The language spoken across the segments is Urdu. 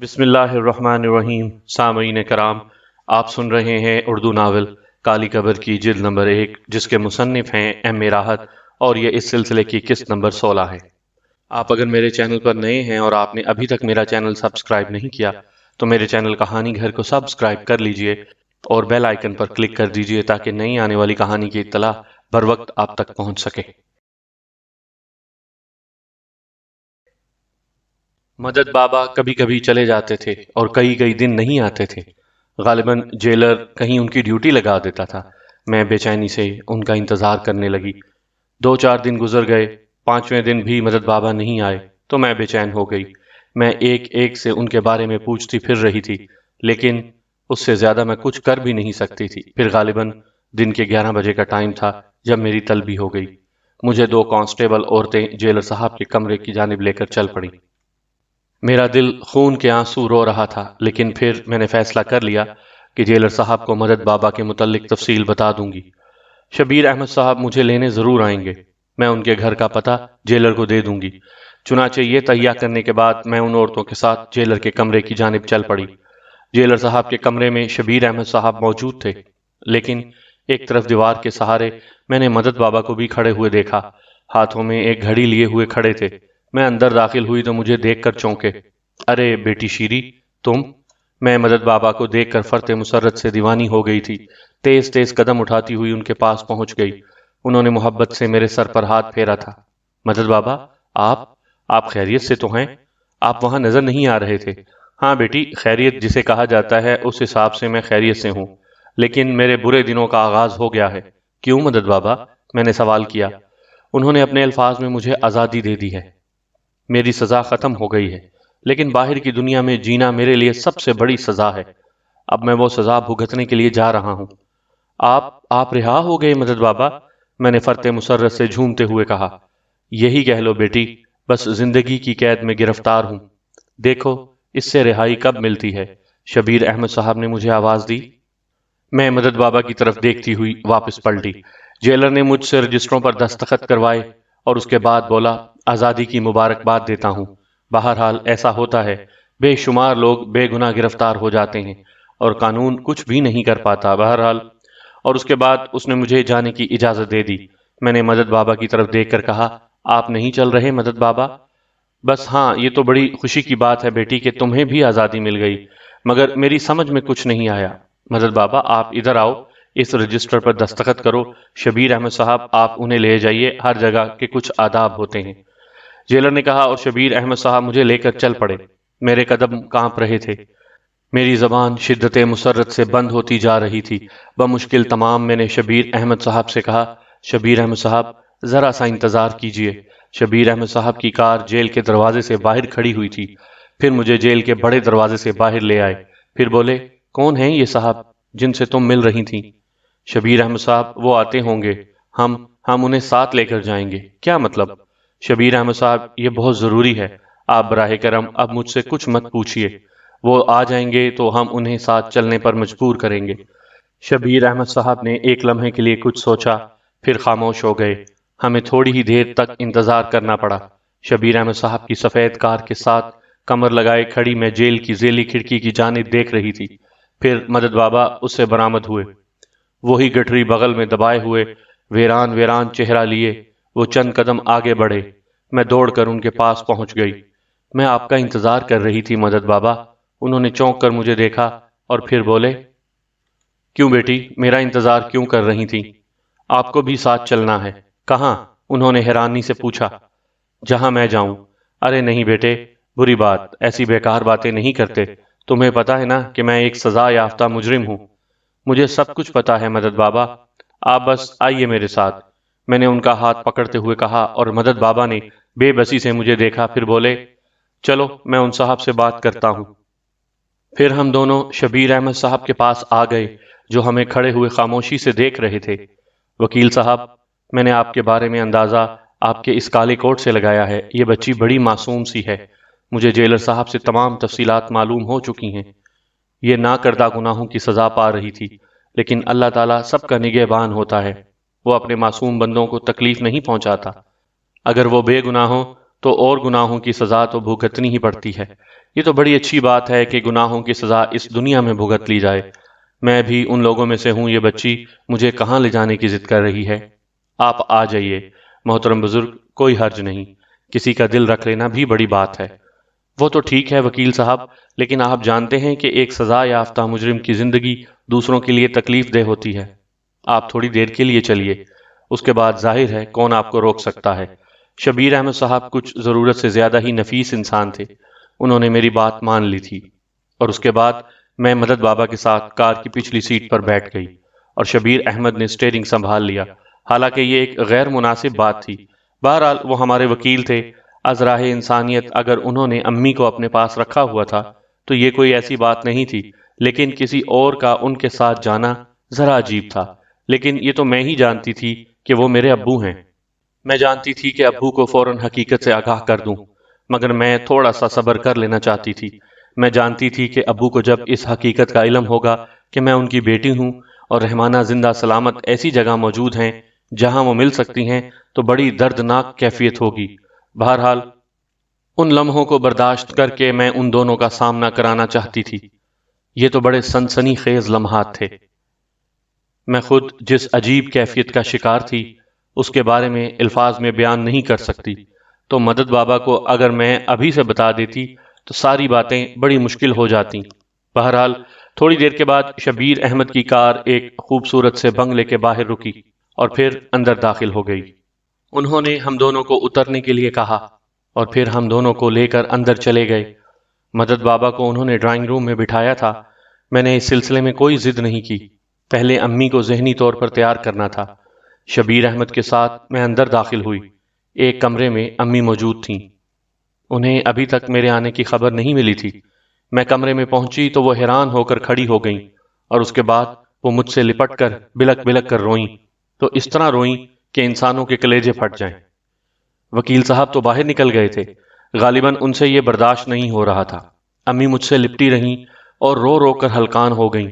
بسم اللہ الرحمن الرحیم۔ سامعین کرام، آپ سن رہے ہیں اردو ناول کالی قبر کی جلد نمبر 1، جس کے مصنف ہیں ایم اے راحت، اور یہ اس سلسلے کی قسط نمبر 16 ہے۔ آپ اگر میرے چینل پر نئے ہیں اور آپ نے ابھی تک میرا چینل سبسکرائب نہیں کیا تو میرے چینل کہانی گھر کو سبسکرائب کر لیجئے اور بیل آئیکن پر کلک کر دیجئے تاکہ نئی آنے والی کہانی کی اطلاع بر وقت آپ تک پہنچ سکے۔ مدد بابا کبھی کبھی چلے جاتے تھے اور کئی کئی دن نہیں آتے تھے۔ غالباً جیلر کہیں ان کی ڈیوٹی لگا دیتا تھا۔ میں بے چینی سے ان کا انتظار کرنے لگی۔ 2-4 دن گزر گئے، 5ویں دن بھی مدد بابا نہیں آئے تو میں بے چین ہو گئی۔ میں ایک ایک سے ان کے بارے میں پوچھتی پھر رہی تھی، لیکن اس سے زیادہ میں کچھ کر بھی نہیں سکتی تھی۔ پھر غالباً دن کے 11 بجے کا ٹائم تھا جب میری طلبی ہو گئی۔ مجھے 2 کانسٹیبل عورتیں جیلر صاحب کے کمرے کی جانب لے کر چل پڑیں۔ میرا دل خون کے آنسو رو رہا تھا، لیکن پھر میں نے فیصلہ کر لیا کہ جیلر صاحب کو مدد بابا کے متعلق تفصیل بتا دوں گی۔ شبیر احمد صاحب مجھے لینے ضرور آئیں گے۔ میں ان کے گھر کا پتہ جیلر کو دے دوں گی۔ چنانچہ یہ تہیہ کرنے کے بعد میں ان عورتوں کے ساتھ جیلر کے کمرے کی جانب چل پڑی۔ جیلر صاحب کے کمرے میں شبیر احمد صاحب موجود تھے، لیکن ایک طرف دیوار کے سہارے میں نے مدد بابا کو بھی کھڑے ہوئے دیکھا۔ ہاتھوں میں ایک گھڑی لیے ہوئے کھڑے تھے۔ میں اندر داخل ہوئی تو مجھے دیکھ کر چونکے۔ ارے بیٹی شیری، تم؟ میں مدد بابا کو دیکھ کر فرط مسرت سے دیوانی ہو گئی تھی۔ تیز تیز قدم اٹھاتی ہوئی ان کے پاس پہنچ گئی۔ انہوں نے محبت سے میرے سر پر ہاتھ پھیرا تھا۔ مدد بابا، آپ خیریت سے تو ہیں؟ آپ وہاں نظر نہیں آ رہے تھے۔ ہاں بیٹی، خیریت جسے کہا جاتا ہے اس حساب سے میں خیریت سے ہوں، لیکن میرے برے دنوں کا آغاز ہو گیا ہے۔ کیوں مدد بابا؟ میں نے سوال کیا۔ انہوں نے اپنے الفاظ میں مجھے آزادی دے دی ہے۔ میری سزا ختم ہو گئی ہے، لیکن باہر کی دنیا میں جینا میرے لیے سب سے بڑی سزا ہے۔ اب میں وہ سزا بھگتنے کے لیے جا رہا ہوں۔ آپ رہا ہو گئے مدد بابا؟ میں نے فرط مسرت سے جھومتے ہوئے کہا۔ یہی کہہ لو بیٹی، بس زندگی کی قید میں گرفتار ہوں۔ دیکھو اس سے رہائی کب ملتی ہے؟ شبیر احمد صاحب نے مجھے آواز دی۔ میں مدد بابا کی طرف دیکھتی ہوئی واپس پلٹی۔ جیلر نے مجھ سے رجسٹروں پر دستخط کروائے اور اس کے بعد بولا، آزادی کی مبارکباد دیتا ہوں۔ بہرحال ایسا ہوتا ہے، بے شمار لوگ بے گناہ گرفتار ہو جاتے ہیں اور قانون کچھ بھی نہیں کر پاتا۔ بہرحال، اور اس کے بعد اس نے مجھے جانے کی اجازت دے دی۔ میں نے مدد بابا کی طرف دیکھ کر کہا، آپ نہیں چل رہے مدد بابا؟ بس ہاں، یہ تو بڑی خوشی کی بات ہے بیٹی کہ تمہیں بھی آزادی مل گئی، مگر میری سمجھ میں کچھ نہیں آیا۔ مدد بابا، آپ ادھر آؤ، اس رجسٹر پر دستخط کرو۔ شبیر احمد صاحب، آپ انہیں لے جائیے، ہر جگہ کے کچھ آداب ہوتے ہیں۔ جیلر نے کہا اور شبیر احمد صاحب مجھے لے کر چل پڑے۔ میرے قدم کانپ رہے تھے۔ میری زبان شدت مسرت سے بند ہوتی جا رہی تھی۔ بمشکل تمام میں نے شبیر احمد صاحب سے کہا، شبیر احمد صاحب ذرا سا انتظار کیجئے۔ شبیر احمد صاحب کی کار جیل کے دروازے سے باہر کھڑی ہوئی تھی۔ پھر مجھے جیل کے بڑے دروازے سے باہر لے آئے۔ پھر بولے، کون ہیں یہ صاحب جن سے تم مل رہی تھیں؟ شبیر احمد صاحب، وہ آتے ہوں گے، ہم انہیں ساتھ لے کر جائیں گے۔ کیا مطلب؟ شبیر احمد صاحب، یہ بہت ضروری ہے، آپ براہ کرم اب مجھ سے کچھ مت پوچھئے۔ وہ آ جائیں گے تو ہم انہیں ساتھ چلنے پر مجبور کریں گے۔ شبیر احمد صاحب نے ایک لمحے کے لیے کچھ سوچا، پھر خاموش ہو گئے۔ ہمیں تھوڑی ہی دیر تک انتظار کرنا پڑا۔ شبیر احمد صاحب کی سفید کار کے ساتھ کمر لگائے کھڑی میں جیل کی ذیلی کھڑکی کی جانب دیکھ رہی تھی۔ پھر مدد بابا اس سے برآمد ہوئے۔ وہی گٹھری بغل میں دبائے ہوئے، ویران ویران چہرہ لیے وہ چند قدم آگے بڑھے۔ میں دوڑ کر ان کے پاس پہنچ گئی۔ میں آپ کا انتظار کر رہی تھی مدد بابا۔ انہوں نے چونک کر مجھے دیکھا اور پھر بولے، کیوں بیٹی، میرا انتظار کیوں کر رہی تھی؟ آپ کو بھی ساتھ چلنا ہے۔ کہاں؟ انہوں نے حیرانی سے پوچھا۔ جہاں میں جاؤں۔ ارے نہیں بیٹے، بری بات، ایسی بیکار باتیں نہیں کرتے۔ تمہیں پتا ہے نا کہ میں ایک سزا یافتہ مجرم ہوں۔ مجھے سب کچھ پتا ہے مدد بابا، آپ بس آئیے میرے ساتھ۔ میں نے ان کا ہاتھ پکڑتے ہوئے کہا اور مدد بابا نے بے بسی سے مجھے دیکھا، پھر بولے، چلو میں ان صاحب سے بات کرتا ہوں۔ پھر ہم دونوں شبیر احمد صاحب کے پاس آ گئے، جو ہمیں کھڑے ہوئے خاموشی سے دیکھ رہے تھے۔ وکیل صاحب، میں نے آپ کے بارے میں اندازہ آپ کے اس کالے کوٹ سے لگایا ہے۔ یہ بچی بڑی معصوم سی ہے۔ مجھے جیلر صاحب سے تمام تفصیلات معلوم ہو چکی ہیں۔ یہ نہ کردہ گناہوں کی سزا پا رہی تھی، لیکن اللہ تعالیٰ سب کا نگہبان ہوتا ہے۔ وہ اپنے معصوم بندوں کو تکلیف نہیں پہنچاتا۔ اگر وہ بے گناہ ہوں تو اور گناہوں کی سزا تو بھگتنی ہی پڑتی ہے۔ یہ تو بڑی اچھی بات ہے کہ گناہوں کی سزا اس دنیا میں بھگت لی جائے۔ میں بھی ان لوگوں میں سے ہوں، یہ بچی مجھے کہاں لے جانے کی ضد کر رہی ہے؟ آپ آ جائیے محترم بزرگ، کوئی حرج نہیں، کسی کا دل رکھ لینا بھی بڑی بات ہے۔ وہ تو ٹھیک ہے وکیل صاحب، لیکن آپ جانتے ہیں کہ ایک سزا یافتہ مجرم کی زندگی دوسروں کے لیے تکلیف دہ ہوتی ہے۔ آپ تھوڑی دیر کے لیے چلیے، اس کے بعد ظاہر ہے کون آپ کو روک سکتا ہے۔ شبیر احمد صاحب کچھ ضرورت سے زیادہ ہی نفیس انسان تھے، انہوں نے میری بات مان لی تھی، اور اس کے بعد میں مدد بابا کے ساتھ کار کی پچھلی سیٹ پر بیٹھ گئی اور شبیر احمد نے اسٹیئرنگ سنبھال لیا۔ حالانکہ یہ ایک غیر مناسب بات تھی، بہرحال وہ ہمارے وکیل تھے، از راہ انسانیت اگر انہوں نے امی کو اپنے پاس رکھا ہوا تھا تو یہ کوئی ایسی بات نہیں تھی، لیکن کسی اور کا ان کے ساتھ جانا ذرا عجیب تھا۔ لیکن یہ تو میں ہی جانتی تھی کہ وہ میرے ابو ہیں، میں جانتی تھی کہ ابو کو فوراً حقیقت سے آگاہ کر دوں، مگر میں تھوڑا سا صبر کر لینا چاہتی تھی۔ میں جانتی تھی کہ ابو کو جب اس حقیقت کا علم ہوگا کہ میں ان کی بیٹی ہوں اور رحمانہ زندہ سلامت ایسی جگہ موجود ہیں جہاں وہ مل سکتی ہیں، تو بڑی دردناک کیفیت ہوگی۔ بہرحال ان لمحوں کو برداشت کر کے میں ان دونوں کا سامنا کرانا چاہتی تھی۔ یہ تو بڑے سنسنی خیز لمحات تھے۔ میں خود جس عجیب کیفیت کا شکار تھی اس کے بارے میں الفاظ میں بیان نہیں کر سکتی، تو مدد بابا کو اگر میں ابھی سے بتا دیتی تو ساری باتیں بڑی مشکل ہو جاتی۔ بہرحال تھوڑی دیر کے بعد شبیر احمد کی کار ایک خوبصورت سے بنگلے کے باہر رکی اور پھر اندر داخل ہو گئی۔ انہوں نے ہم دونوں کو اترنے کے لیے کہا اور پھر ہم دونوں کو لے کر اندر چلے گئے۔ مدد بابا کو انہوں نے ڈرائنگ روم میں بٹھایا تھا۔ میں نے اس سلسلے میں کوئی ضد نہیں کی، پہلے امی کو ذہنی طور پر تیار کرنا تھا۔ شبیر احمد کے ساتھ میں اندر داخل ہوئی۔ ایک کمرے میں امی موجود تھیں، انہیں ابھی تک میرے آنے کی خبر نہیں ملی تھی۔ میں کمرے میں پہنچی تو وہ حیران ہو کر کھڑی ہو گئیں، اور اس کے بعد وہ مجھ سے لپٹ کر بلک بلک کر روئیں، تو اس طرح روئیں کہ انسانوں کے کلیجے پھٹ جائیں۔ وکیل صاحب تو باہر نکل گئے تھے، غالباً ان سے یہ برداشت نہیں ہو رہا تھا۔ امی مجھ سے لپٹی رہیں اور رو رو کر ہلکان ہو گئیں۔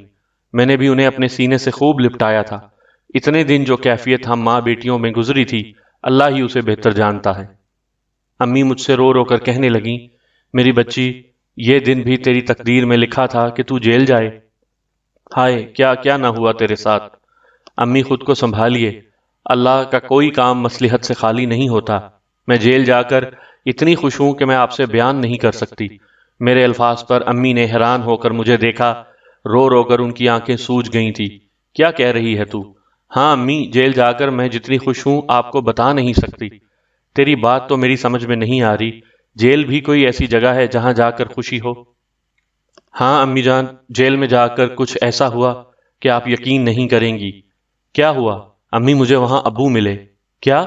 میں نے بھی انہیں اپنے سینے سے خوب لپٹایا تھا۔ اتنے دن جو کیفیت ہم ماں بیٹیوں میں گزری تھی، اللہ ہی اسے بہتر جانتا ہے۔ امی مجھ سے رو رو کر کہنے لگیں، میری بچی، یہ دن بھی تیری تقدیر میں لکھا تھا کہ تو جیل جائے۔ ہائے کیا کیا نہ ہوا تیرے ساتھ۔ امی خود کو سنبھالیے، اللہ کا کوئی کام مصلحت سے خالی نہیں ہوتا۔ میں جیل جا کر اتنی خوش ہوں کہ میں آپ سے بیان نہیں کر سکتی۔ میرے الفاظ پر امی نے حیران ہو کر مجھے دیکھا، رو رو کر ان کی آنکھیں سوج گئی تھی۔ کیا کہہ رہی ہے تو؟ ہاں امی، جیل جا کر میں جتنی خوش ہوں آپ کو بتا نہیں سکتی۔ تیری بات تو میری سمجھ میں نہیں آ رہی، جیل بھی کوئی ایسی جگہ ہے جہاں جا کر خوشی ہو؟ ہاں امی جان، جیل میں جا کر کچھ ایسا ہوا کہ آپ یقین نہیں کریں گی۔ کیا ہوا؟ امی مجھے وہاں ابو ملے۔ کیا؟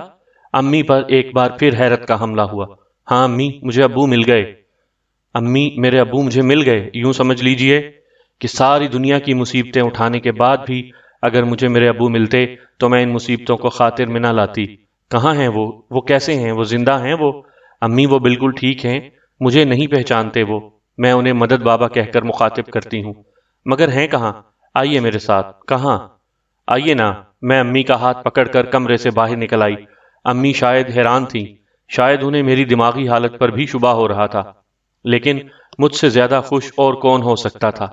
امی پر ایک بار پھر حیرت کا حملہ ہوا۔ ہاں امی، مجھے ابو مل گئے۔ امی، میرے ابو مجھے مل گئے، یوں سمجھ لیجئے کہ ساری دنیا کی مصیبتیں اٹھانے کے بعد بھی اگر مجھے میرے ابو ملتے تو میں ان مصیبتوں کو خاطر میں نہ لاتی۔ کہاں ہیں وہ کیسے ہیں؟ وہ زندہ ہیں وہ؟ امی وہ بالکل ٹھیک ہیں، مجھے نہیں پہچانتے وہ، میں انہیں مدد بابا کہہ کر مخاطب کرتی ہوں۔ مگر ہیں کہاں؟ آئیے میرے ساتھ۔ کہاں؟ آئیے نا۔ میں امی کا ہاتھ پکڑ کر کمرے سے باہر نکل آئی۔ امی شاید حیران تھیں، شاید انہیں میری دماغی حالت پر بھی شبہ ہو رہا تھا، لیکن مجھ سے زیادہ خوش اور کون ہو سکتا تھا؟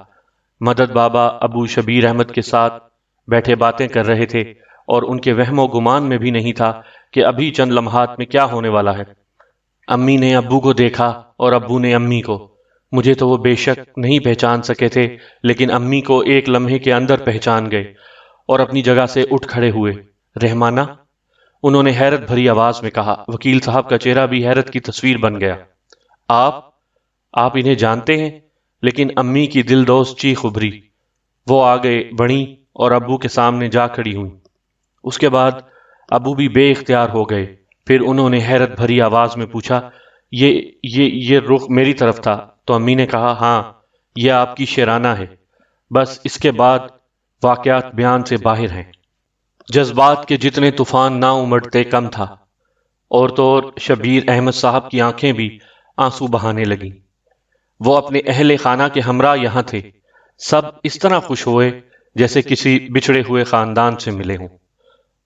مدد بابا ابو شبیر احمد کے ساتھ بیٹھے باتیں کر رہے تھے، اور ان کے وہم و گمان میں بھی نہیں تھا کہ ابھی چند لمحات میں کیا ہونے والا ہے۔ امی نے ابو کو دیکھا اور ابو نے امی کو۔ مجھے تو وہ بے شک نہیں پہچان سکے تھے، لیکن امی کو ایک لمحے کے اندر پہچان گئے اور اپنی جگہ سے اٹھ کھڑے ہوئے۔ رحمانہ، انہوں نے حیرت بھری آواز میں کہا۔ وکیل صاحب کا چہرہ بھی حیرت کی تصویر بن گیا۔ آپ انہیں جانتے ہیں؟ لیکن امی کی دل دوست چیخ ابھری۔ وہ آگے بڑھیں اور ابو کے سامنے جا کھڑی ہوئیں۔ اس کے بعد ابو بھی بے اختیار ہو گئے۔ پھر انہوں نے حیرت بھری آواز میں پوچھا، یہ رخ میری طرف تھا؟ تو امی نے کہا، ہاں، یہ آپ کی شیرانہ ہے۔ بس اس کے بعد واقعات بیان سے باہر ہیں۔ جذبات کے جتنے طوفان نہ امڑتے کم تھا، اور تو اور شبیر احمد صاحب کی آنکھیں بھی آنسو بہانے لگیں۔ وہ اپنے اہل خانہ کے ہمراہ یہاں تھے، سب اس طرح خوش ہوئے جیسے کسی بچھڑے ہوئے خاندان سے ملے ہوں۔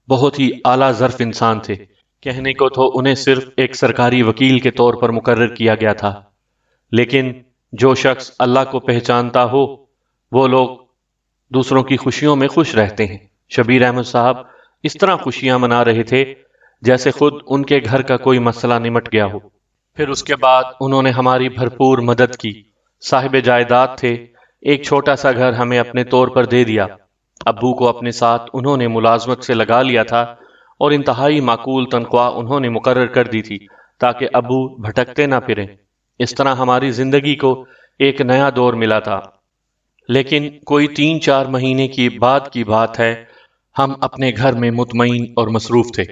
بہت ہی اعلیٰ ظرف انسان تھے، کہنے کو تو انہیں صرف ایک سرکاری وکیل کے طور پر مقرر کیا گیا تھا، لیکن جو شخص اللہ کو پہچانتا ہو وہ لوگ دوسروں کی خوشیوں میں خوش رہتے ہیں۔ شبیر احمد صاحب اس طرح خوشیاں منا رہے تھے جیسے خود ان کے گھر کا کوئی مسئلہ نمٹ گیا ہو۔ پھر اس کے بعد انہوں نے ہماری بھرپور مدد کی۔ صاحب جائیداد تھے، ایک چھوٹا سا گھر ہمیں اپنے طور پر دے دیا۔ ابو کو اپنے ساتھ انہوں نے ملازمت سے لگا لیا تھا اور انتہائی معقول تنخواہ انہوں نے مقرر کر دی تھی تاکہ ابو بھٹکتے نہ پھریں۔ اس طرح ہماری زندگی کو ایک نیا دور ملا تھا۔ لیکن کوئی 3-4 مہینے کی بعد کی بات ہے، ہم اپنے گھر میں مطمئن اور مصروف تھے۔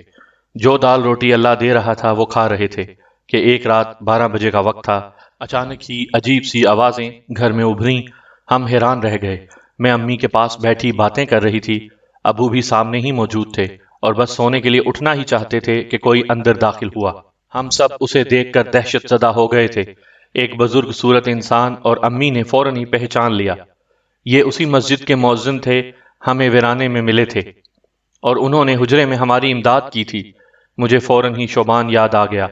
جو دال روٹی اللہ دے رہا تھا وہ کھا رہے تھے کہ ایک رات 12 بجے کا وقت تھا، اچانک ہی عجیب سی آوازیں گھر میں ابھریں۔ ہم حیران رہ گئے۔ میں امی کے پاس بیٹھی باتیں کر رہی تھی، ابو بھی سامنے ہی موجود تھے اور بس سونے کے لیے اٹھنا ہی چاہتے تھے کہ کوئی اندر داخل ہوا۔ ہم سب اسے دیکھ کر دہشت زدہ ہو گئے تھے۔ ایک بزرگ صورت انسان، اور امی نے فوراً ہی پہچان لیا۔ یہ اسی مسجد کے مؤذن تھے، ہمیں ویرانے میں ملے تھے اور انہوں نے حجرے میں ہماری امداد کی تھی۔ مجھے فوراً ہی شوبان یاد آ گیا۔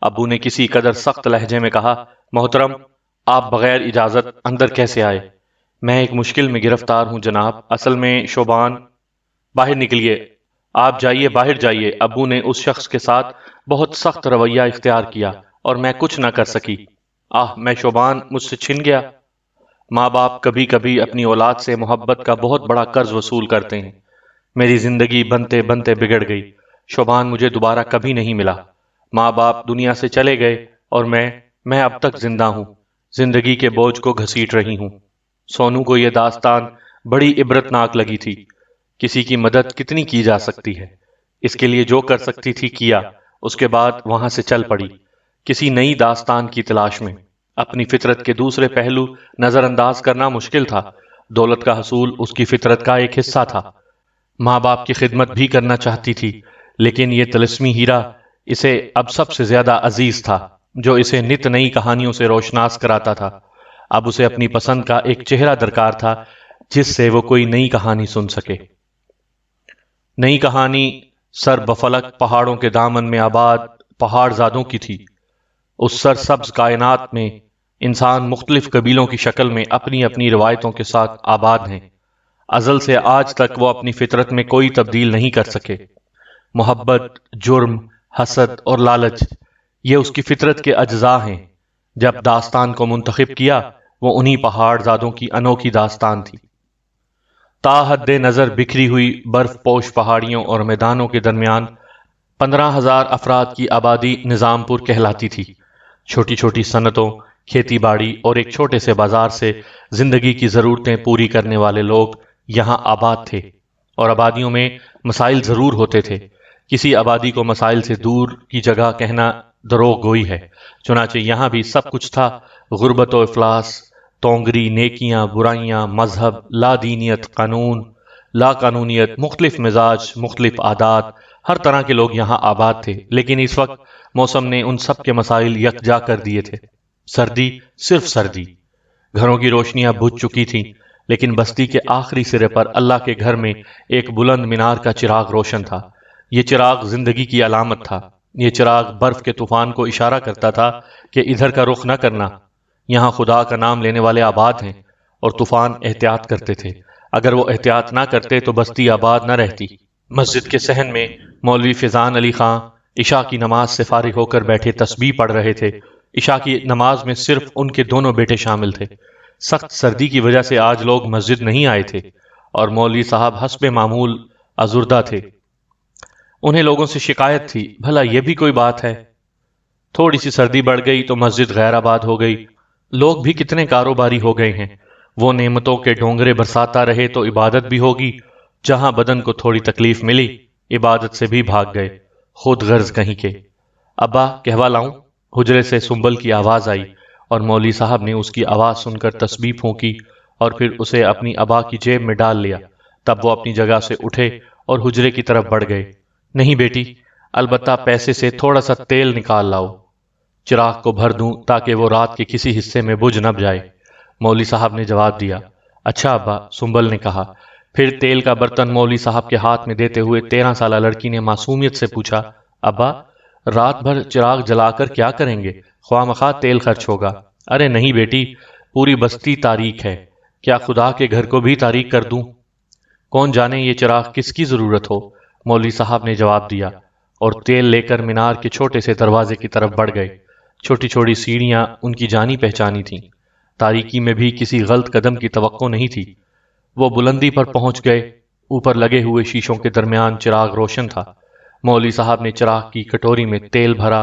ابو نے کسی قدر سخت لہجے میں کہا، محترم، آپ بغیر اجازت اندر کیسے آئے؟ میں ایک مشکل میں گرفتار ہوں جناب، اصل میں شوبان۔ باہر نکلیے، آپ جائیے، باہر جائیے۔ ابو نے اس شخص کے ساتھ بہت سخت رویہ اختیار کیا اور میں کچھ نہ کر سکی۔ میں شوبان مجھ سے چھن گیا۔ ماں باپ کبھی کبھی اپنی اولاد سے محبت کا بہت بڑا قرض وصول کرتے ہیں۔ میری زندگی بنتے بنتے بگڑ گئی۔ شوبان مجھے دوبارہ کبھی نہیں ملا۔ ماں باپ دنیا سے چلے گئے اور میں اب تک زندہ ہوں، زندگی کے بوجھ کو گھسیٹ رہی ہوں۔ سونو کو یہ داستان بڑی عبرتناک لگی تھی۔ کسی کی مدد کتنی کی جا سکتی ہے؟ اس کے لیے جو کر سکتی تھی کیا، اس کے بعد وہاں سے چل پڑی کسی نئی داستان کی تلاش میں۔ اپنی فطرت کے دوسرے پہلو نظر انداز کرنا مشکل تھا۔ دولت کا حصول اس کی فطرت کا ایک حصہ تھا۔ ماں باپ کی خدمت بھی کرنا چاہتی تھی، لیکن یہ طلسمی ہیرا اسے اب سب سے زیادہ عزیز تھا، جو اسے نت نئی کہانیوں سے روشناس کراتا تھا۔ اب اسے اپنی پسند کا ایک چہرہ درکار تھا جس سے وہ کوئی نئی کہانی سن سکے۔ نئی کہانی سر بفلک پہاڑوں کے دامن میں آباد پہاڑ زادوں کی تھی۔ اس سرسبز کائنات میں انسان مختلف قبیلوں کی شکل میں اپنی اپنی روایتوں کے ساتھ آباد ہیں۔ ازل سے آج تک وہ اپنی فطرت میں کوئی تبدیل نہیں کر سکے۔ محبت، جرم، حسد اور لالچ، یہ اس کی فطرت کے اجزاء ہیں۔ جب داستان کو منتخب کیا، وہ انہی پہاڑ زادوں کی انوکھی داستان تھی۔ تا حد نظر بکھری ہوئی برف پوش پہاڑیوں اور میدانوں کے درمیان 15,000 افراد کی آبادی نظام پور کہلاتی تھی۔ چھوٹی چھوٹی صنعتوں، کھیتی باڑی اور ایک چھوٹے سے بازار سے زندگی کی ضرورتیں پوری کرنے والے لوگ یہاں آباد تھے، اور آبادیوں میں مسائل ضرور ہوتے تھے۔ کسی آبادی کو مسائل سے دور کی جگہ کہنا دروغ گوئی ہے، چنانچہ یہاں بھی سب کچھ تھا۔ غربت و افلاس، تونگری، نیکیاں، برائیاں، مذہب، لا دینیت، قانون، لا قانونیت، مختلف مزاج، مختلف عادات، ہر طرح کے لوگ یہاں آباد تھے۔ لیکن اس وقت موسم نے ان سب کے مسائل یکجا کر دیے تھے۔ سردی، صرف سردی۔ گھروں کی روشنیاں بجھ چکی تھیں، لیکن بستی کے آخری سرے پر اللہ کے گھر میں ایک بلند مینار کا چراغ روشن تھا۔ یہ چراغ زندگی کی علامت تھا۔ یہ چراغ برف کے طوفان کو اشارہ کرتا تھا کہ ادھر کا رخ نہ کرنا، یہاں خدا کا نام لینے والے آباد ہیں۔ اور طوفان احتیاط کرتے تھے، اگر وہ احتیاط نہ کرتے تو بستی آباد نہ رہتی۔ مسجد کے صحن میں مولوی فیضان علی خان عشاء کی نماز سے فارغ ہو کر بیٹھے تسبیح پڑھ رہے تھے۔ عشاء کی نماز میں صرف ان کے دونوں بیٹے شامل تھے۔ سخت سردی کی وجہ سے آج لوگ مسجد نہیں آئے تھے، اور مولوی صاحب حسب معمول آزردہ تھے۔ انہیں لوگوں سے شکایت تھی، بھلا یہ بھی کوئی بات ہے؟ تھوڑی سی سردی بڑھ گئی تو مسجد غیر آباد ہو گئی۔ لوگ بھی کتنے کاروباری ہو گئے ہیں۔ وہ نعمتوں کے ڈونگرے برساتا رہے تو عبادت بھی ہوگی۔ جہاں بدن کو تھوڑی تکلیف ملی، عبادت سے بھی بھاگ گئے، خود غرض کہیں کے۔ ابا، کہوا لاؤں؟ حجرے سے سنبل کی آواز آئی، اور مولوی صاحب نے اس کی آواز سن کر تسبیح پھونکی اور پھر اسے اپنی ابا کی جیب میں ڈال لیا۔ تب وہ اپنی جگہ سے اٹھے اور حجرے کی طرف بڑھ گئے۔ نہیں بیٹی، البتہ پیسے سے تھوڑا سا تیل نکال لاؤ، چراغ کو بھر دوں تاکہ وہ رات کے کسی حصے میں بجھ نہ جائے۔ مولوی صاحب نے جواب دیا۔ اچھا ابا، سنبل نے کہا۔ پھر تیل کا برتن مولوی صاحب کے ہاتھ میں دیتے ہوئے 13 سالہ لڑکی نے معصومیت سے پوچھا، ابا رات بھر چراغ جلا کر کیا کریں گے؟ خواہ مخواہ تیل خرچ ہوگا۔ ارے نہیں بیٹی، پوری بستی تاریک ہے، کیا خدا کے گھر کو بھی تاریک کر دوں؟ کون جانے یہ چراغ کس کی ضرورت ہو، مولوی صاحب نے جواب دیا، اور تیل لے کر مینار کے چھوٹے سے دروازے کی طرف بڑھ گئے۔ چھوٹی چھوٹی سیڑھیاں ان کی جانی پہچانی تھیں، تاریکی میں بھی کسی غلط قدم کی توقع نہیں تھی۔ وہ بلندی پر پہنچ گئے، اوپر لگے ہوئے شیشوں کے درمیان چراغ روشن تھا۔ مولوی صاحب نے چراغ کی کٹوری میں تیل بھرا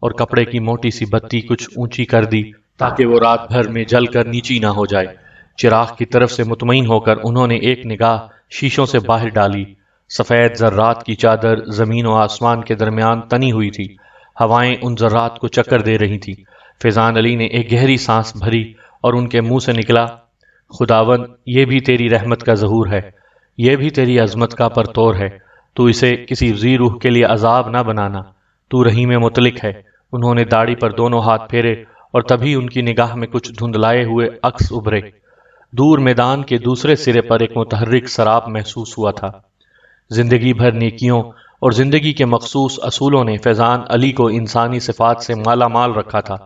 اور کپڑے کی موٹی سی بتی کچھ اونچی کر دی تاکہ وہ رات بھر میں جل کر نیچی نہ ہو جائے۔ چراغ کی طرف سے مطمئن ہو کر انہوں نے ایک نگاہ شیشوں سے باہر ڈالی۔ سفید ذرات کی چادر زمین و آسمان کے درمیان تنی ہوئی تھی، ہوائیں ان ذرات کو چکر دے رہی تھیں۔ فیضان علی نے ایک گہری سانس بھری اور ان کے منہ سے نکلا، خداوند یہ بھی تیری رحمت کا ظہور ہے، یہ بھی تیری عظمت کا پرتور ہے، تو اسے کسی ذی روح کے لیے عذاب نہ بنانا، تو رحیم مطلق ہے۔ انہوں نے داڑھی پر دونوں ہاتھ پھیرے اور تبھی ان کی نگاہ میں کچھ دھندلائے ہوئے عکس ابھرے۔ دور میدان کے دوسرے سرے پر ایک متحرک سراب محسوس ہوا تھا۔ زندگی بھر نیکیوں اور زندگی کے مخصوص اصولوں نے فیضان علی کو انسانی صفات سے مالا مال رکھا تھا۔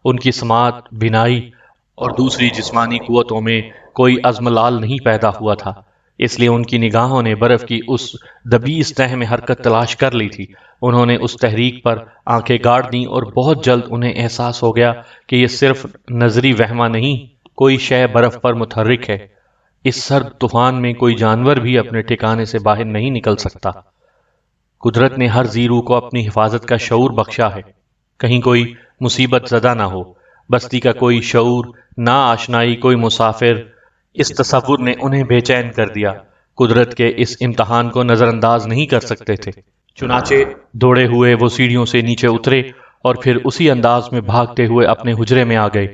ان کی سماعت، بینائی اور دوسری جسمانی قوتوں میں کوئی عزم لال نہیں پیدا ہوا تھا، اس لیے ان کی نگاہوں نے برف کی اس دبیس تہ میں حرکت تلاش کر لی تھی۔ انہوں نے اس تحریک پر آنکھیں گاڑ دیں اور بہت جلد انہیں احساس ہو گیا کہ یہ صرف نظری وہمہ نہیں، کوئی شے برف پر متحرک ہے۔ اس سرد طوفان میں کوئی جانور بھی اپنے ٹھکانے سے باہر نہیں نکل سکتا۔ قدرت نے ہر زیرو کو اپنی حفاظت کا شعور بخشا ہے، کہیں کوئی مصیبت زدہ نہ ہو۔ بستی کا کوئی شعور، نا آشنائی، کوئی مسافر، اس تصور نے انہیں بے چین کر دیا۔ قدرت کے اس امتحان کو نظر انداز نہیں کر سکتے تھے۔ چنانچہ دوڑے ہوئے وہ سیڑھیوں سے نیچے اترے اور پھر اسی انداز میں بھاگتے ہوئے اپنے حجرے میں آ گئے۔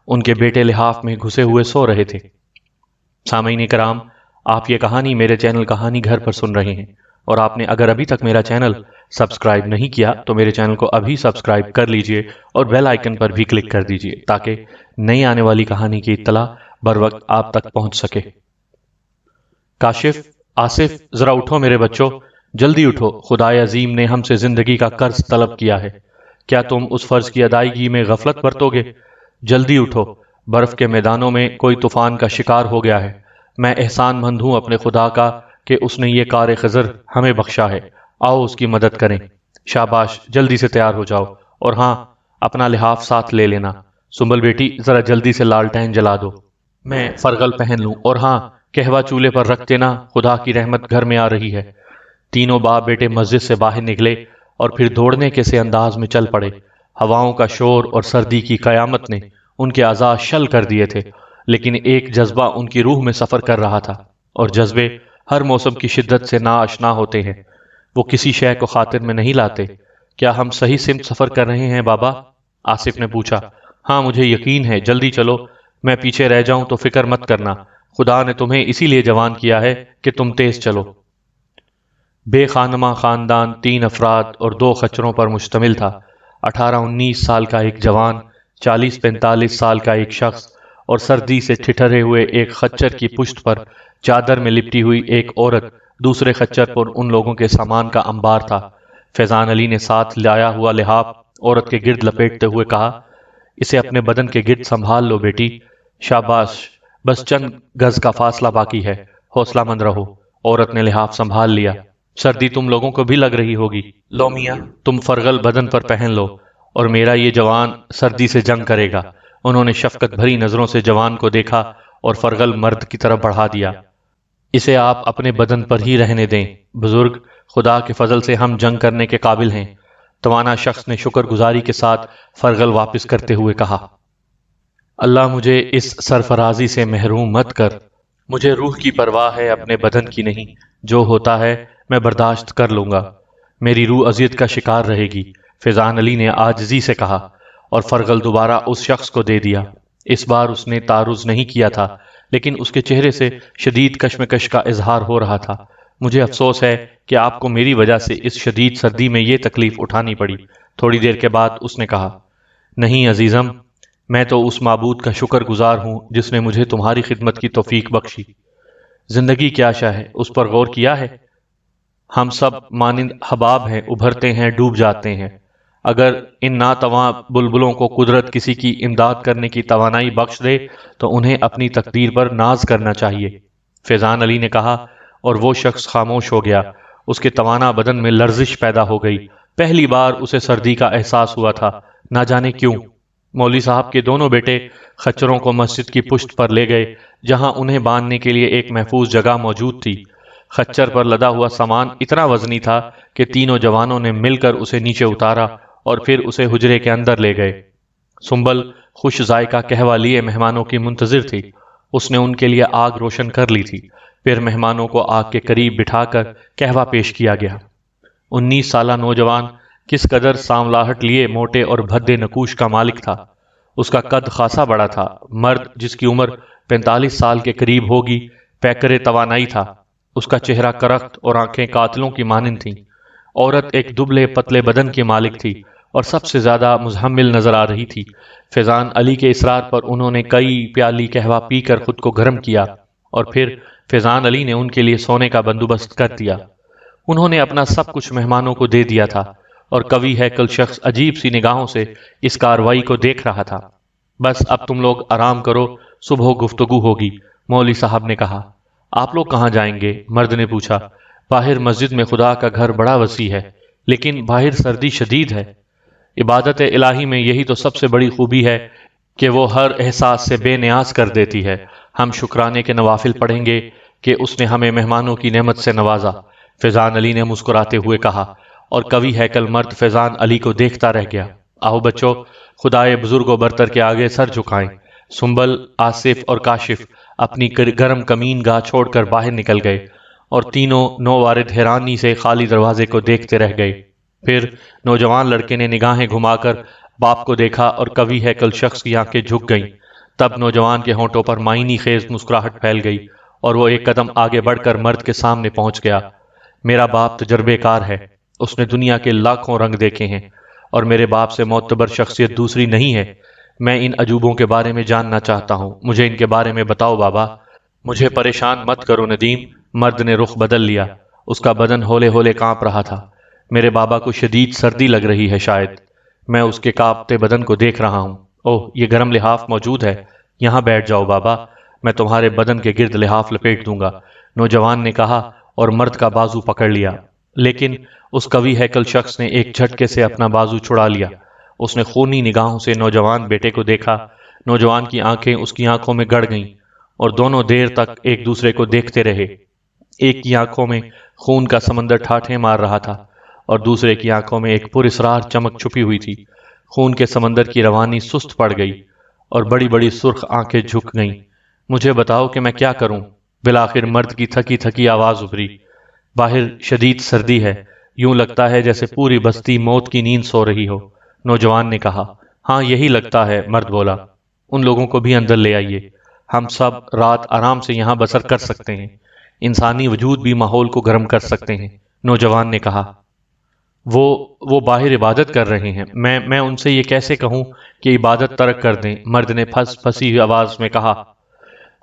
ان کے بیٹے لحاف میں گھسے ہوئے سو رہے تھے۔ سامعین کرام، آپ یہ کہانی میرے چینل کہانی گھر پر سن رہے ہیں، اور آپ نے اگر ابھی تک میرا چینل سبسکرائب نہیں کیا تو میرے چینل کو ابھی سبسکرائب کر لیجئے اور بیل آئیکن پر بھی کلک کر دیجئے تاکہ نئی آنے والی کہانی کی اطلاع بر وقت آپ تک پہنچ سکے۔ کاشف، آصف، ذرا اٹھو میرے بچوں، جلدی اٹھو، خدائے عظیم نے ہم سے زندگی کا قرض طلب کیا ہے، کیا تم اس فرض کی ادائیگی میں غفلت برتو گے؟ جلدی اٹھو، برف کے میدانوں میں کوئی طوفان کا شکار ہو گیا ہے۔ میں احسان مند ہوں اپنے خدا کا کہ اس نے یہ کار خضر ہمیں بخشا ہے، آؤ اس کی مدد کریں۔ شاباش، جلدی سے تیار ہو جاؤ، اور ہاں، اپنا لحاف ساتھ لے لینا۔ سنبل بیٹی، ذرا جلدی سے لالٹین جلا دو، میں فرغل پہن لوں، اور ہاں، قہوہ چولہے پر رکھ دینا، خدا کی رحمت گھر میں آ رہی ہے۔ تینوں باپ بیٹے مسجد سے باہر نکلے اور پھر دوڑنے کے سے انداز میں چل پڑے۔ ہواؤں کا شور اور سردی کی قیامت نے ان کے اعضاء شل کر دیے تھے، لیکن ایک جذبہ ان کی روح میں سفر کر رہا تھا، اور جذبے ہر موسم کی شدت سے ناآشنا ہوتے ہیں، وہ کسی شے کو خاطر میں نہیں لاتے۔ کیا ہم صحیح سمت سفر کر رہے ہیں بابا؟ آصف نے پوچھا۔ ہاں، مجھے یقین ہے، جلدی چلو، میں پیچھے رہ جاؤں تو فکر مت کرنا، خدا نے تمہیں اسی لیے جوان کیا ہے کہ تم تیز چلو۔ بے خانمہ خاندان 3 افراد اور 2 خچروں پر مشتمل تھا۔ 18-19 سال کا ایک جوان، 40-45 سال کا ایک شخص، اور سردی سے ٹھٹھرے ہوئے ایک خچر کی پشت پر چادر میں لپٹی ہوئی ایک عورت۔ دوسرے خچر پر ان لوگوں کے سامان کا انبار تھا۔ فیضان علی نے ساتھ لایا ہوا لحاف عورت کے گرد لپیٹتے ہوئے کہا، اسے اپنے بدن کے گرد سنبھال لو بیٹی، شاباش، بس چند گز کا فاصلہ باقی ہے، حوصلہ مند رہو۔ عورت نے لحاف سنبھال لیا۔ سردی تم لوگوں کو بھی لگ رہی ہوگی، لو میاں، تم فرغل بدن پر پہن لو، اور میرا یہ جوان سردی سے جنگ کرے گا۔ انہوں نے شفقت بھری نظروں سے جوان کو دیکھا اور فرغل مرد کی طرف بڑھا دیا۔ اسے آپ اپنے بدن پر ہی رہنے دیں بزرگ، خدا کے فضل سے ہم جنگ کرنے کے قابل ہیں۔ توانا شخص نے شکر گزاری کے ساتھ فرغل واپس کرتے ہوئے کہا، اللہ مجھے اس سرفرازی سے محروم مت کر، مجھے روح کی پرواہ ہے، اپنے بدن کی نہیں، جو ہوتا ہے میں برداشت کر لوں گا، میری روح اذیت کا شکار رہے گی۔ فیضان علی نے عاجزی سے کہا، اور فرغل دوبارہ اس شخص کو دے دیا۔ اس بار اس نے تعرض نہیں کیا تھا، لیکن اس کے چہرے سے شدید کشمکش کا اظہار ہو رہا تھا۔ مجھے افسوس ہے کہ آپ کو میری وجہ سے اس شدید سردی میں یہ تکلیف اٹھانی پڑی۔ تھوڑی دیر کے بعد اس نے کہا، نہیں عزیزم، میں تو اس معبود کا شکر گزار ہوں جس نے مجھے تمہاری خدمت کی توفیق بخشی۔ زندگی کیا شے ہے، اس پر غور کیا ہے؟ ہم سب مانند حباب ہیں، ابھرتے ہیں، ڈوب جاتے ہیں۔ اگر ان ناتواں بلبلوں کو قدرت کسی کی امداد کرنے کی توانائی بخش دے تو انہیں اپنی تقدیر پر ناز کرنا چاہیے۔ فیضان علی نے کہا، اور وہ شخص خاموش ہو گیا۔ اس کے توانا بدن میں لرزش پیدا ہو گئی۔ پہلی بار اسے سردی کا احساس ہوا تھا، نہ جانے کیوں۔ مولوی صاحب کے دونوں بیٹے خچروں کو مسجد کی پشت پر لے گئے، جہاں انہیں باندھنے کے لیے ایک محفوظ جگہ موجود تھی۔ خچر پر لدا ہوا سامان اتنا وزنی تھا کہ تینوں جوانوں نے مل کر اسے نیچے اتارا اور پھر اسے حجرے کے اندر لے گئے۔ سنبل خوش ذائقہ قہوہ لیے مہمانوں کی منتظر تھی۔ اس نے ان کے لیے آگ روشن کر لی تھی۔ پھر مہمانوں کو آگ کے قریب بٹھا کر قہوہ پیش کیا گیا۔ 19 سالہ نوجوان کس قدر سانولاہٹ لیے موٹے اور بھدے نکوش کا مالک تھا۔ اس کا قد خاصا بڑا تھا۔ مرد جس کی عمر 45 سال کے قریب ہوگی، پیکر توانائی تھا۔ اس کا چہرہ کرخت اور آنکھیں قاتلوں کی مانند تھیں۔ عورت ایک دبلے پتلے بدن کی مالک تھی اور سب سے زیادہ مزحمل نظر آ رہی تھی۔ فیضان علی کے اصرار پر انہوں نے کئی پیالی قہوہ پی کر خود کو گرم کیا اور پھر فیضان علی نے ان کے لیے سونے کا بندوبست کر دیا۔ انہوں نے اپنا سب کچھ مہمانوں کو دے دیا تھا اور قوی ہیکل شخص عجیب سی نگاہوں سے اس کاروائی کو دیکھ رہا تھا۔ بس اب تم لوگ آرام کرو، صبح گفتگو ہوگی، مولوی صاحب نے کہا۔ آپ لوگ کہاں جائیں گے؟ مرد نے پوچھا۔ باہر مسجد میں خدا کا گھر بڑا وسیع ہے، لیکن باہر سردی شدید ہے۔ عبادت الہی میں یہی تو سب سے بڑی خوبی ہے کہ وہ ہر احساس سے بے نیاز کر دیتی ہے۔ ہم شکرانے کے نوافل پڑھیں گے کہ اس نے ہمیں مہمانوں کی نعمت سے نوازا، فیضان علی نے مسکراتے ہوئے کہا، اور قوی ہیکل مرد فیضان علی کو دیکھتا رہ گیا۔ آؤ بچو، خدائے بزرگ و برتر کے آگے سر جھکائیں۔ سنبل، آصف اور کاشف اپنی گرم کمین گاہ چھوڑ کر باہر نکل گئے اور تینوں نووارد حیرانی سے خالی دروازے کو دیکھتے رہ گئے۔ پھر نوجوان لڑکے نے نگاہیں گھما کر باپ کو دیکھا اور قوی ہیکل شخص کی آنکھیں جھک گئیں۔ تب نوجوان کے ہونٹوں پر معنی خیز مسکراہٹ پھیل گئی اور وہ ایک قدم آگے بڑھ کر مرد کے سامنے پہنچ گیا۔ میرا باپ تجربے کار ہے، اس نے دنیا کے لاکھوں رنگ دیکھے ہیں، اور میرے باپ سے معتبر شخصیت دوسری نہیں ہے۔ میں ان عجوبوں کے بارے میں جاننا چاہتا ہوں، مجھے ان کے بارے میں بتاؤ بابا۔ مجھے پریشان مت کرو ندیم، مرد نے رخ بدل لیا۔ اس کا بدن ہولے ہولے کانپ رہا تھا۔ میرے بابا کو شدید سردی لگ رہی ہے شاید، میں اس کے کانپتے بدن کو دیکھ رہا ہوں۔ اوہ، یہ گرم لحاف موجود ہے، یہاں بیٹھ جاؤ بابا، میں تمہارے بدن کے گرد لحاف لپیٹ دوں گا، نوجوان نے کہا اور مرد کا بازو پکڑ لیا۔ لیکن اس قوی ہیکل شخص نے ایک جھٹکے سے اپنا بازو چھڑا لیا۔ اس نے خونی نگاہوں سے نوجوان بیٹے کو دیکھا۔ نوجوان کی آنکھیں اس کی آنکھوں میں گڑ گئیں اور دونوں دیر تک ایک دوسرے کو دیکھتے رہے۔ ایک کی آنکھوں میں خون کا سمندر ٹھاٹھیں مار رہا تھا اور دوسرے کی آنکھوں میں ایک پراسرار چمک چھپی ہوئی تھی۔ خون کے سمندر کی روانی سست پڑ گئی اور بڑی بڑی سرخ آنکھیں جھک گئیں۔ مجھے بتاؤ کہ میں کیا کروں؟ بالآخر مرد کی تھکی تھکی آواز ابھری۔ باہر شدید سردی ہے، یوں لگتا ہے جیسے پوری بستی موت کی نیند سو رہی ہو، نوجوان نے کہا۔ ہاں یہی لگتا ہے، مرد بولا۔ ان لوگوں کو بھی اندر لے آئیے، ہم سب رات آرام سے یہاں بسر کر سکتے ہیں، انسانی وجود بھی ماحول کو گرم کر سکتے ہیں، نوجوان نے کہا۔ وہ باہر عبادت کر رہے ہیں، میں ان سے یہ کیسے کہوں کہ عبادت ترک کر دیں، مرد نے پھنس پھنسی ہوئی آواز میں کہا۔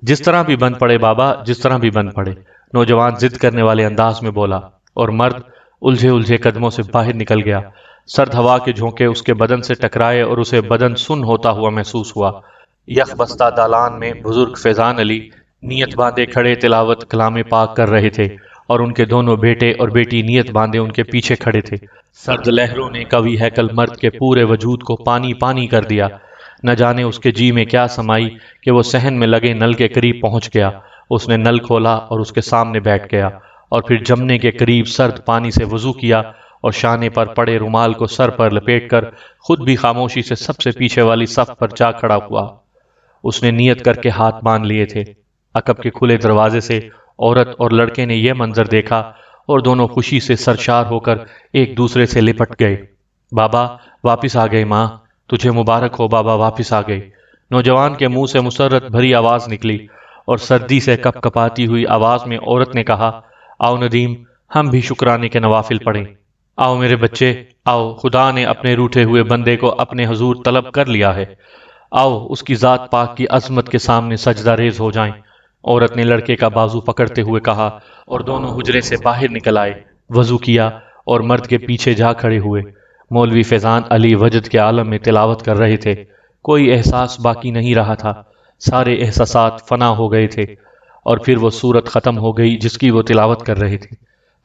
جس طرح بھی بند پڑے بابا، جس طرح بھی بند پڑے، نوجوان ضد کرنے والے انداز میں بولا، اور مرد الجھے الجھے قدموں سے باہر نکل گیا۔ سرد ہوا کے جھونکے اس کے بدن سے ٹکرائے اور اسے بدن سن ہوتا ہوا محسوس ہوا۔ یخ بستہ دالان میں بزرگ فیضان علی نیت باندھے کھڑے تلاوت کلام پاک کر رہے تھے اور ان کے دونوں بیٹے اور بیٹی نیت باندھے ان کے پیچھے کھڑے تھے۔ سرد لہروں نے قوی ہیکل مرد کے پورے وجود کو پانی پانی کر دیا۔ نہ جانے اس کے جی میں کیا سمائی کہ وہ صحن میں لگے نل کے قریب پہنچ گیا۔ اس نے نل کھولا اور اس کے سامنے بیٹھ گیا اور پھر جمنے کے قریب سرد پانی سے وضو کیا اور شانے پر پڑے رومال کو سر پر لپیٹ کر خود بھی خاموشی سے سب سے پیچھے والی صف پر جا کھڑا ہوا۔ اس نے نیت کر کے ہاتھ باندھ لیے تھے۔ عقب کے کھلے دروازے سے عورت اور لڑکے نے یہ منظر دیکھا اور دونوں خوشی سے سرشار ہو کر ایک دوسرے سے لپٹ گئے۔ بابا واپس آ گئے، ماں تجھے مبارک ہو بابا، واپس آ گئے، نوجوان کے منہ سے مسرت بھری آواز نکلی اور سردی سے کپ کپاتی ہوئی آواز میں عورت نے کہا، آؤ ندیم، ہم بھی شکرانے کے نوافل پڑھیں۔ آؤ میرے بچے، آؤ، خدا نے اپنے روٹھے ہوئے بندے کو اپنے حضور طلب کر لیا ہے، آؤ اس کی ذات پاک کی عظمت کے سامنے سجدہ ریز ہو جائیں۔ عورت نے لڑکے کا بازو پکڑتے ہوئے کہا اور دونوں حجرے سے باہر نکل آئے۔ وضو کیا اور مرد کے پیچھے جا کھڑے ہوئے۔ مولوی فیضان علی وجد کے عالم میں تلاوت کر رہے تھے، کوئی احساس باقی نہیں رہا تھا، سارے احساسات فنا ہو گئے تھے، اور پھر وہ سورت ختم ہو گئی جس کی وہ تلاوت کر رہے تھے۔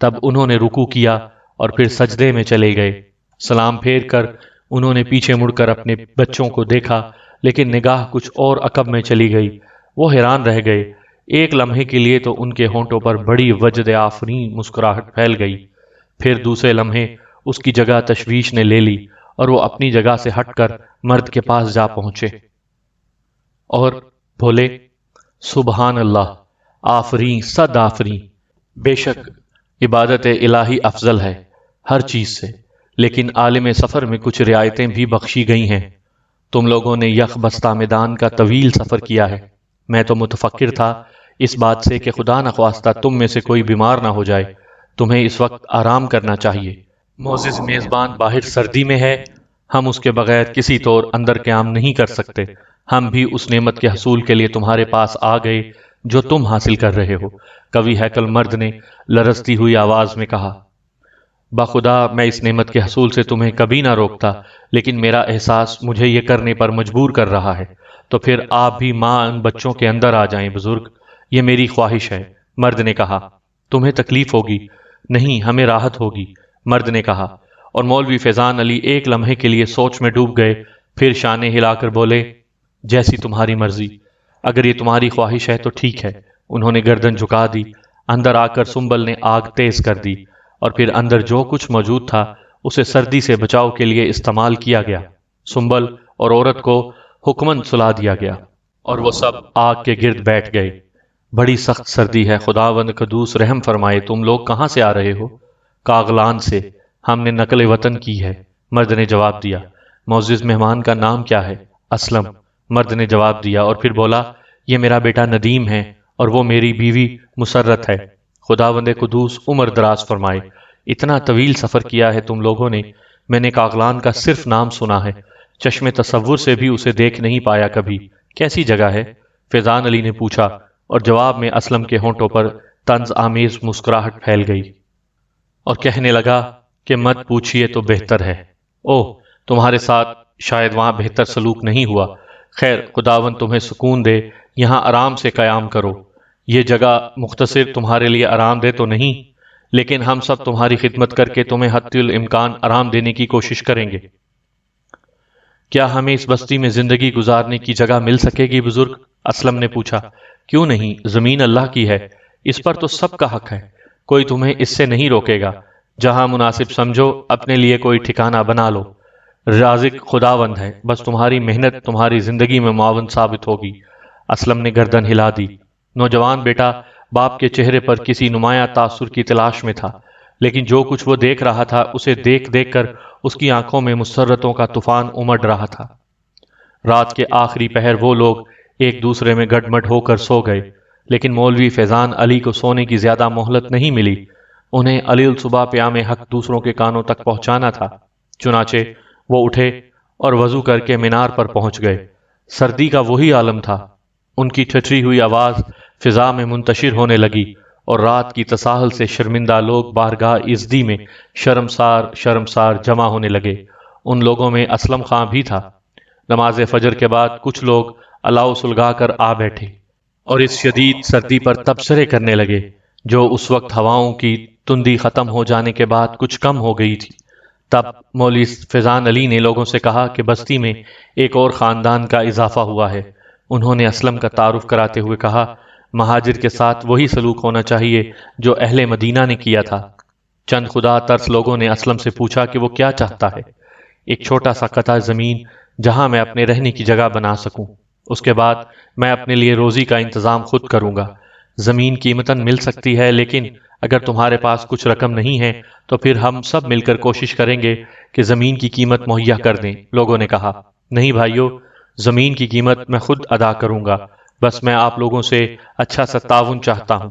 تب انہوں نے رکوع کیا اور پھر سجدے میں چلے گئے۔ سلام پھیر کر انہوں نے پیچھے مڑ کر اپنے بچوں کو دیکھا، لیکن نگاہ کچھ اور عقب میں چلی گئی۔ وہ حیران رہ گئے۔ ایک لمحے کے لیے تو ان کے ہونٹوں پر بڑی وجد آفرین مسکراہٹ پھیل گئی، پھر دوسرے لمحے اس کی جگہ تشویش نے لے لی اور وہ اپنی جگہ سے ہٹ کر مرد کے پاس جا پہنچے اور بولے، سبحان اللہ، آفرین صد آفرین، بے شک عبادت الہی افضل ہے ہر چیز سے، لیکن عالم سفر میں کچھ رعایتیں بھی بخشی گئی ہیں۔ تم لوگوں نے یک بستہ میدان کا طویل سفر کیا ہے، میں تو متفکر تھا اس بات سے کہ خدا نخواستہ تم میں سے کوئی بیمار نہ ہو جائے، تمہیں اس وقت آرام کرنا چاہیے۔ معزز میزبان باہر سردی میں ہے، ہم اس کے بغیر کسی طور اندر قیام نہیں کر سکتے، ہم بھی اس نعمت کے حصول کے لیے تمہارے پاس آ گئے جو تم حاصل کر رہے ہو۔ کبھی ہیکل مرد نے لرزتی ہوئی آواز میں کہا، بخدا میں اس نعمت کے حصول سے تمہیں کبھی نہ روکتا، لیکن میرا احساس مجھے یہ کرنے پر مجبور کر رہا ہے، تو پھر آپ بھی ماں ان بچوں کے اندر آ جائیں بزرگ، یہ میری خواہش ہے۔ مرد نے کہا، تمہیں تکلیف ہوگی؟ نہیں، ہمیں راحت ہوگی، مرد نے کہا، اور مولوی فیضان علی ایک لمحے کے لیے سوچ میں ڈوب گئے، پھر شانے ہلا کر بولے، جیسی تمہاری مرضی، اگر یہ تمہاری خواہش ہے تو ٹھیک ہے۔ انہوں نے گردن جھکا دی۔ اندر آ کر سنبل نے آگ تیز کر دی اور پھر اندر جو کچھ موجود تھا اسے سردی سے بچاؤ کے لیے استعمال کیا گیا۔ سنبل اور عورت کو حکمن سلا دیا گیا اور وہ سب آگ کے گرد بیٹھ گئے۔ بڑی سخت سردی ہے، خداوند قدوس رحم فرمائے، تم لوگ کہاں سے آ رہے ہو؟ کاغلان سے، ہم نے نقل وطن کی ہے، مرد نے جواب دیا۔ معزز مہمان کا نام کیا ہے؟ اسلم، مرد نے جواب دیا اور پھر بولا، یہ میرا بیٹا ندیم ہے اور وہ میری بیوی مسرت ہے، خداوند قدوس عمر دراز فرمائے۔ اتنا طویل سفر کیا ہے تم لوگوں نے، میں نے کاغلان کا صرف نام سنا ہے، چشم تصور سے بھی اسے دیکھ نہیں پایا کبھی، کیسی جگہ ہے؟ فیضان علی نے پوچھا، اور جواب میں اسلم کے ہونٹوں پر طنز آمیز مسکراہٹ پھیل گئی اور کہنے لگا کہ مت پوچھئے تو بہتر ہے۔ اوہ، تمہارے ساتھ شاید وہاں بہتر سلوک نہیں ہوا، خیر خداوند تمہیں سکون دے، یہاں آرام سے قیام کرو۔ یہ جگہ مختصر تمہارے لیے آرام دہ تو نہیں، لیکن ہم سب تمہاری خدمت کر کے تمہیں حتی الامکان آرام دینے کی کوشش کریں گے۔ کیا ہمیں اس بستی میں زندگی گزارنے کی جگہ مل سکے گی بزرگ؟ اسلم نے پوچھا۔ کیوں نہیں، زمین اللہ کی ہے، اس پر تو سب کا حق ہے، کوئی تمہیں اس سے نہیں روکے گا، جہاں مناسب سمجھو اپنے لیے کوئی ٹھکانہ بنا لو، رازق خداوند ہے، بس تمہاری محنت تمہاری زندگی میں معاون ثابت ہوگی۔ اسلم نے گردن ہلا دی۔ نوجوان بیٹا باپ کے چہرے پر کسی نمایاں تاثر کی تلاش میں تھا، لیکن جو کچھ وہ دیکھ رہا تھا اسے دیکھ دیکھ کر اس کی آنکھوں میں مسرتوں کا طوفان امڑ رہا تھا۔ رات کے آخری پہر وہ لوگ ایک دوسرے میں گڈمڈ ہو کر سو گئے، لیکن مولوی فیضان علی کو سونے کی زیادہ مہلت نہیں ملی، انہیں علی الصبح پیام حق دوسروں کے کانوں تک پہنچانا تھا۔ چنانچہ وہ اٹھے اور وضو کر کے مینار پر پہنچ گئے۔ سردی کا وہی عالم تھا، ان کی ٹھٹری ہوئی آواز فضا میں منتشر ہونے لگی اور رات کی تساہل سے شرمندہ لوگ بارگاہ عزدی میں شرمسار شرمسار جمع ہونے لگے۔ ان لوگوں میں اسلم خاں بھی تھا۔ نماز فجر کے بعد کچھ لوگ الاؤ سلگا کر آ بیٹھے اور اس شدید سردی پر تبصرے کرنے لگے، جو اس وقت ہواؤں کی تندی ختم ہو جانے کے بعد کچھ کم ہو گئی تھی۔ تب مولوی فیضان علی نے لوگوں سے کہا کہ بستی میں ایک اور خاندان کا اضافہ ہوا ہے۔ انہوں نے اسلم کا تعارف کراتے ہوئے کہا، مہاجر کے ساتھ وہی سلوک ہونا چاہیے جو اہل مدینہ نے کیا تھا۔ چند خدا ترس لوگوں نے اسلم سے پوچھا کہ وہ کیا چاہتا ہے۔ ایک چھوٹا سا قطعہ زمین جہاں میں اپنے رہنے کی جگہ بنا سکوں، اس کے بعد میں اپنے لیے روزی کا انتظام خود کروں گا۔ زمین قیمتاً مل سکتی ہے، لیکن اگر تمہارے پاس کچھ رقم نہیں ہے تو پھر ہم سب مل کر کوشش کریں گے کہ زمین کی قیمت مہیا کر دیں۔ لوگوں نے کہا، نہیں بھائیو، زمین کی قیمت میں خود ادا کروں گا، بس میں آپ لوگوں سے اچھا سا تعاون چاہتا ہوں۔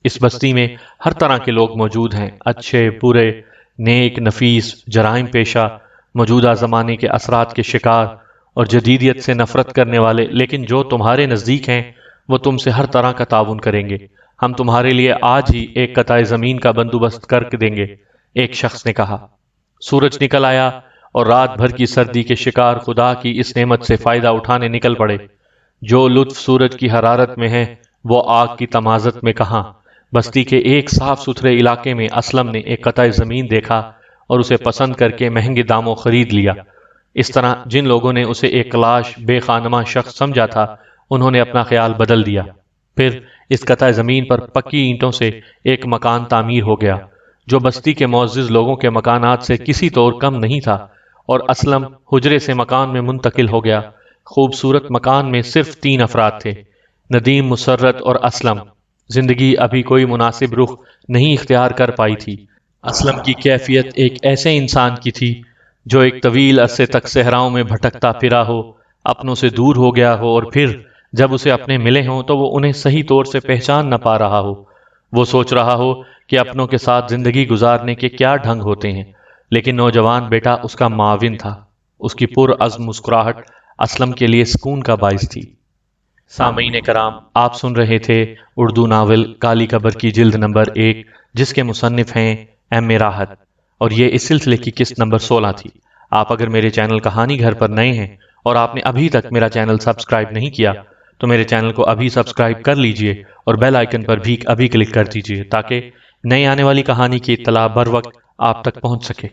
اس بستی میں ہر طرح کے لوگ موجود ہیں، اچھے، برے، نیک، نفیس، جرائم پیشہ، موجودہ زمانے کے اثرات کے شکار اور جدیدیت سے نفرت کرنے والے، لیکن جو تمہارے نزدیک ہیں وہ تم سے ہر طرح کا تعاون کریں گے۔ ہم تمہارے لیے آج ہی ایک قطع زمین کا بندوبست کر کے دیں گے، ایک شخص نے کہا۔ سورج نکل آیا اور رات بھر کی سردی کے شکار خدا کی اس نعمت سے فائدہ اٹھانے نکل پڑے۔ جو لطف سورج کی حرارت میں ہے وہ آگ کی تمازت میں کہاں۔ بستی کے ایک صاف ستھرے علاقے میں اسلم نے ایک قطع زمین دیکھا اور اسے پسند کر کے مہنگے داموں خرید لیا۔ اس طرح جن لوگوں نے اسے ایک لاش بے خانمہ شخص سمجھا تھا انہوں نے اپنا خیال بدل دیا۔ پھر اس قطع زمین پر پکی اینٹوں سے ایک مکان تعمیر ہو گیا جو بستی کے معزز لوگوں کے مکانات سے کسی طور کم نہیں تھا، اور اسلم حجرے سے مکان میں منتقل ہو گیا۔ خوبصورت مکان میں صرف 3 افراد تھے، ندیم، مسرت اور اسلم۔ زندگی ابھی کوئی مناسب رخ نہیں اختیار کر پائی تھی۔ اسلم کی کیفیت ایک ایسے انسان کی تھی جو ایک طویل عرصے تک صحراؤں میں بھٹکتا پھرا ہو، اپنوں سے دور ہو گیا ہو، اور پھر جب اسے اپنے ملے ہوں تو وہ انہیں صحیح طور سے پہچان نہ پا رہا ہو۔ وہ سوچ رہا ہو کہ اپنوں کے ساتھ زندگی گزارنے کے کیا ڈھنگ ہوتے ہیں، لیکن نوجوان بیٹا اس کا معاون تھا۔ اس کی پرعزم مسکراہٹ اسلم کے لیے سکون کا باعث تھی۔ سامعین کرام، آپ سن رہے تھے اردو ناول کالی قبر کی جلد نمبر 1، جس کے مصنف ہیں ایم اے راحت، اور یہ اس سلسلے کی قسط نمبر 16 تھی۔ آپ اگر میرے چینل کہانی گھر پر نئے ہیں اور آپ نے ابھی تک میرا چینل سبسکرائب نہیں کیا تو میرے چینل کو ابھی سبسکرائب کر لیجئے اور بیل آئیکن پر بھی ابھی کلک کر دیجئے تاکہ نئی آنے والی کہانی کی اطلاع بر وقت آپ تک پہنچ سکے۔